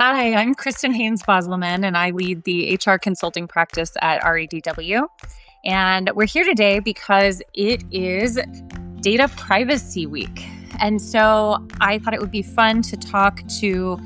Hi, I'm Cristin Heyns-Bousliman, and I lead the HR consulting practice at REDW. And we're here today because it is Data Privacy Week. And so I thought it would be fun to talk to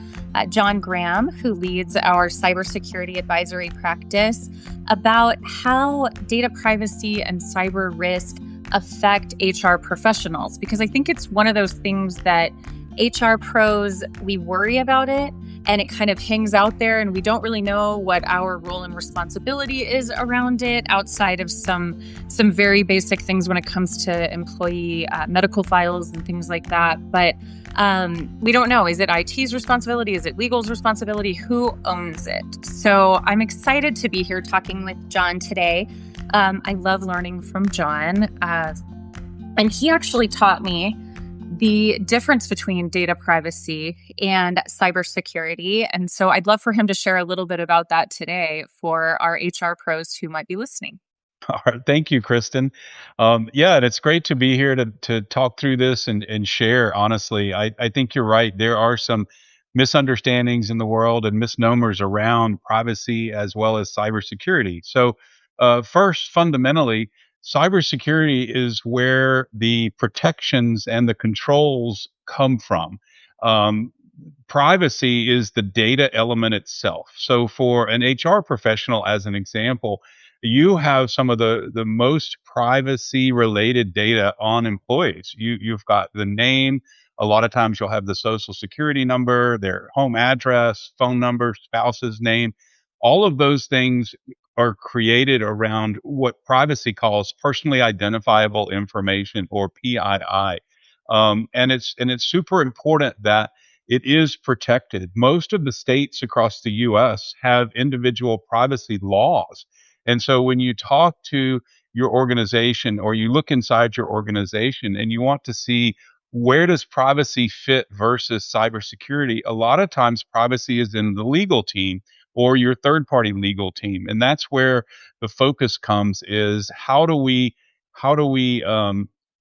John Graham, who leads our Cybersecurity Advisory practice, about how data privacy and cyber risk affect HR professionals. Because I think it's one of those things that HR pros, we worry about it, and it kind of hangs out there, and we don't really know what our role and responsibility is around it outside of some very basic things when it comes to employee medical files and things like that. But we don't know. Is it IT's responsibility? Is it legal's responsibility? Who owns it? So I'm excited to be here talking with John today. I love learning from John, and he actually taught me the difference between data privacy and cybersecurity. And so I'd love for him to share a little bit about that today for our HR pros who might be listening. All right. Thank you, Kristen. And it's great to be here to talk through this and share. Honestly, I think you're right. There are some misunderstandings in the world and misnomers around privacy as well as cybersecurity. So, first, fundamentally, cybersecurity is where the protections and the controls come from. Um, Privacy is the data element itself. So, for an HR professional, as an example, you have some of the most privacy related data on employees. You've got the name. A lot of times you'll have the social security number, their home address, phone number, spouse's name. All of those things are created around what privacy calls personally identifiable information, or PII. And it's super important that it is protected. Most of the states across the US have individual privacy laws. And so when you talk to your organization or you look inside your organization and you want to see where does privacy fit versus cybersecurity, a lot of times privacy is in the legal team or your third party legal team. And that's where the focus comes, is how do we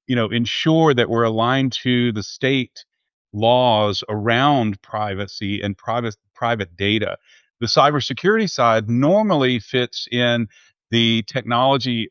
ensure that we're aligned to the state laws around privacy and private data. The cybersecurity side normally fits in the technology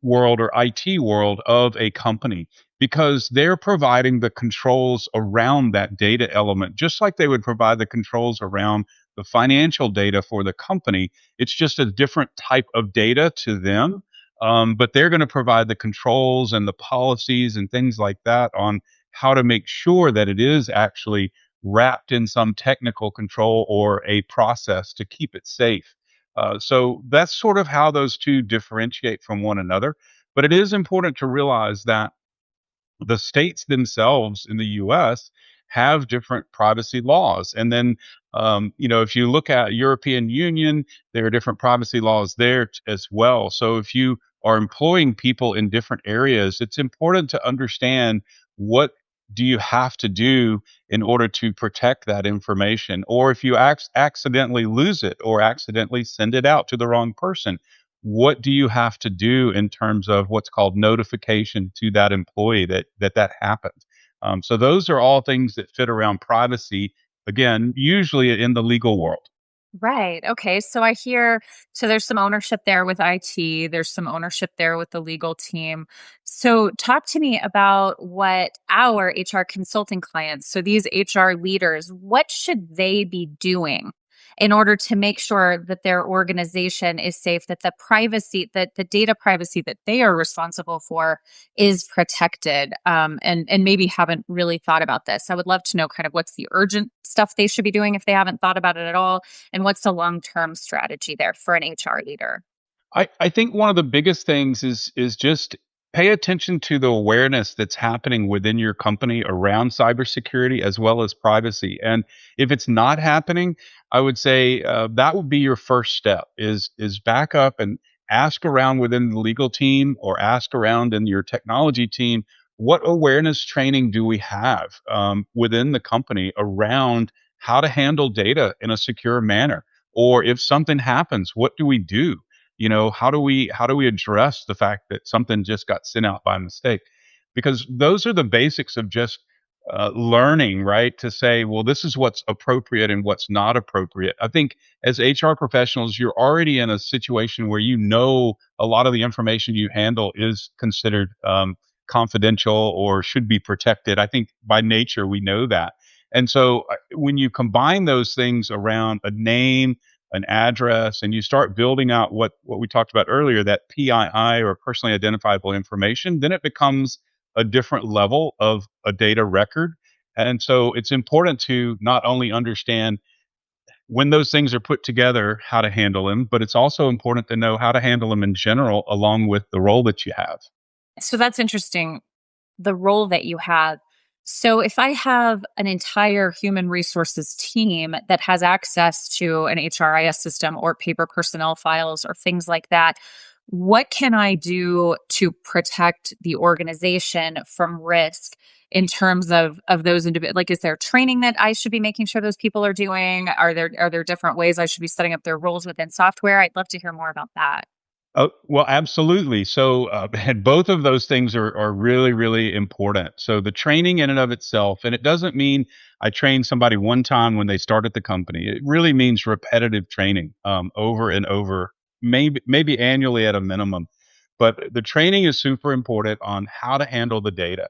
world or IT world of a company, because they're providing the controls around that data element, just like they would provide the controls around the financial data for the company. It's just a different type of data to them. But they're going to provide the controls and the policies and things like that on how to make sure that it is actually wrapped in some technical control or a process to keep it safe. So that's sort of how those two differentiate from one another. But it is important to realize that the states themselves in the US have different privacy laws. And then, if you look at European Union, there are different privacy laws there as well. So if you are employing people in different areas, it's important to understand what do you have to do in order to protect that information. Or if you accidentally lose it or accidentally send it out to the wrong person, what do you have to do in terms of what's called notification to that employee that happened? So those are all things that fit around privacy. Again, usually in the legal world. Right. Okay. So I hear, so there's some ownership there with IT, there's some ownership there with the legal team. So talk to me about what our HR consulting clients, so these HR leaders, what should they be doing in order to make sure that their organization is safe, that the privacy, that the data privacy that they are responsible for is protected, and maybe haven't really thought about this. I would love to know kind of what's the urgent stuff they should be doing if they haven't thought about it at all, and what's the long-term strategy there for an HR leader? I think one of the biggest things is just pay attention to the awareness that's happening within your company around cybersecurity as well as privacy. And if it's not happening, I would say that would be your first step. Is back up and ask around within the legal team or ask around in your technology team, what awareness training do we have within the company around how to handle data in a secure manner? Or if something happens, what do we do? How do we address the fact that something just got sent out by mistake? Because those are the basics of just learning, right, to say, well, this is what's appropriate and what's not appropriate. I think as HR professionals, you're already in a situation where you know a lot of the information you handle is considered confidential or should be protected. I think by nature, we know that. And so when you combine those things around a name, an address, and you start building out what we talked about earlier, that PII or personally identifiable information, then it becomes a different level of a data record. And so it's important to not only understand when those things are put together, how to handle them, but it's also important to know how to handle them in general, along with the role that you have. So that's interesting, the role that you have. So if I have an entire human resources team that has access to an HRIS system or paper personnel files or things like that, what can I do to protect the organization from risk in terms of those individuals? Like, is there training that I should be making sure those people are doing? Are there different ways I should be setting up their roles within software? I'd love to hear more about that. Oh, well, absolutely. So, and both of those things are really, really important. So the training in and of itself, and it doesn't mean I train somebody one time when they start at the company. It really means repetitive training, over and over, maybe annually at a minimum. But the training is super important on how to handle the data.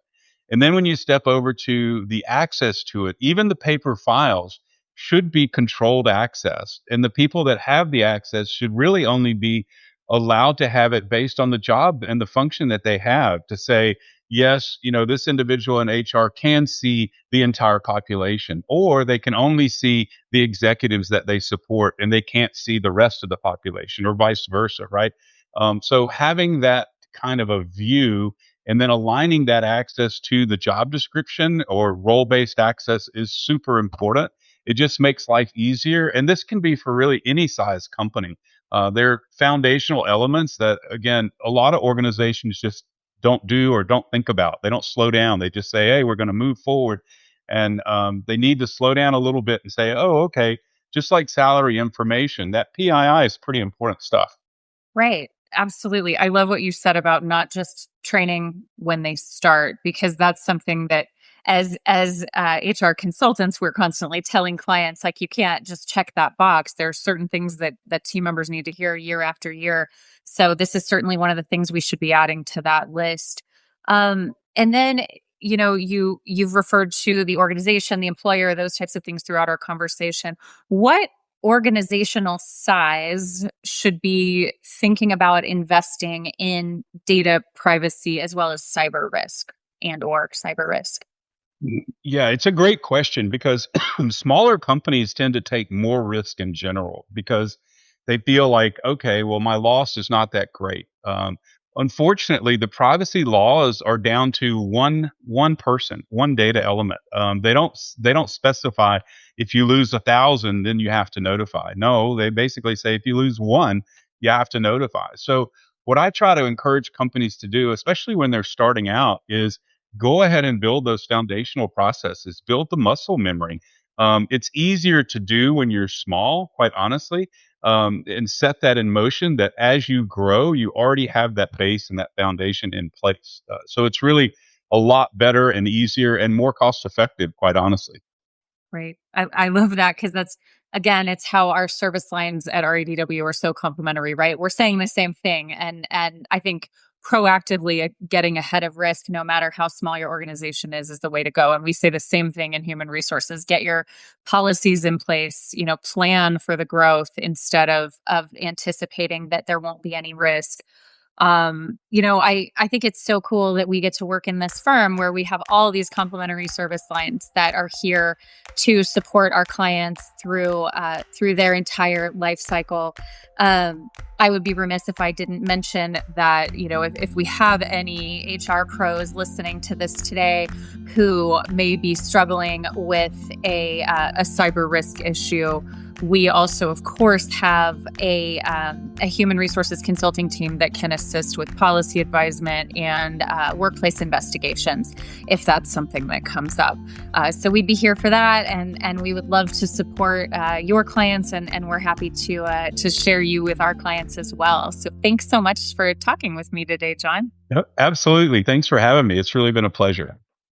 And then when you step over to the access to it, even the paper files should be controlled access. And the people that have the access should really only be allowed to have it based on the job and the function that they have, to say, yes, this individual in HR can see the entire population, or they can only see the executives that they support and they can't see the rest of the population, or vice versa, right? So having that kind of a view and then aligning that access to the job description or role-based access is super important. It just makes life easier. And this can be for really any size company. They're foundational elements that, again, a lot of organizations just don't do or don't think about. They don't slow down. They just say, hey, we're going to move forward. And they need to slow down a little bit and say, oh, okay, just like salary information, that PII is pretty important stuff. Right. Absolutely. I love what you said about not just training when they start, because that's something that as HR consultants, we're constantly telling clients, like, you can't just check that box. There are certain things that team members need to hear year after year. So this is certainly one of the things we should be adding to that list. And then, you've referred to the organization, the employer, those types of things throughout our conversation. What organizational size should be thinking about investing in data privacy as well as cyber risk and/or cyber risk? Yeah, it's a great question because smaller companies tend to take more risk in general because they feel like, okay, well, my loss is not that great. Unfortunately, the privacy laws are down to one person, one data element. They don't specify if you lose 1,000, then you have to notify. No, they basically say if you lose one, you have to notify. So what I try to encourage companies to do, especially when they're starting out, is go ahead and build those foundational processes, build the muscle memory. It's easier to do when you're small, quite honestly, and set that in motion, that as you grow, you already have that base and that foundation in place. So it's really a lot better and easier and more cost effective, quite honestly. Right. I love that, because that's, again, it's how our service lines at REDW are so complementary, right? We're saying the same thing. And I think proactively getting ahead of risk, no matter how small your organization is the way to go. And we say the same thing in human resources. Get your policies in place, plan for the growth instead of anticipating that there won't be any risk. I think it's so cool that we get to work in this firm where we have all these complementary service lines that are here to support our clients through their entire life cycle. I would be remiss if I didn't mention that, if we have any HR pros listening to this today who may be struggling with a cyber risk issue, we also, of course, have a human resources consulting team that can assist with policy advisement and workplace investigations, if that's something that comes up. So we'd be here for that, and we would love to support your clients, and we're happy to share you with our clients as well. So thanks so much for talking with me today, John. Yep, absolutely. Thanks for having me. It's really been a pleasure.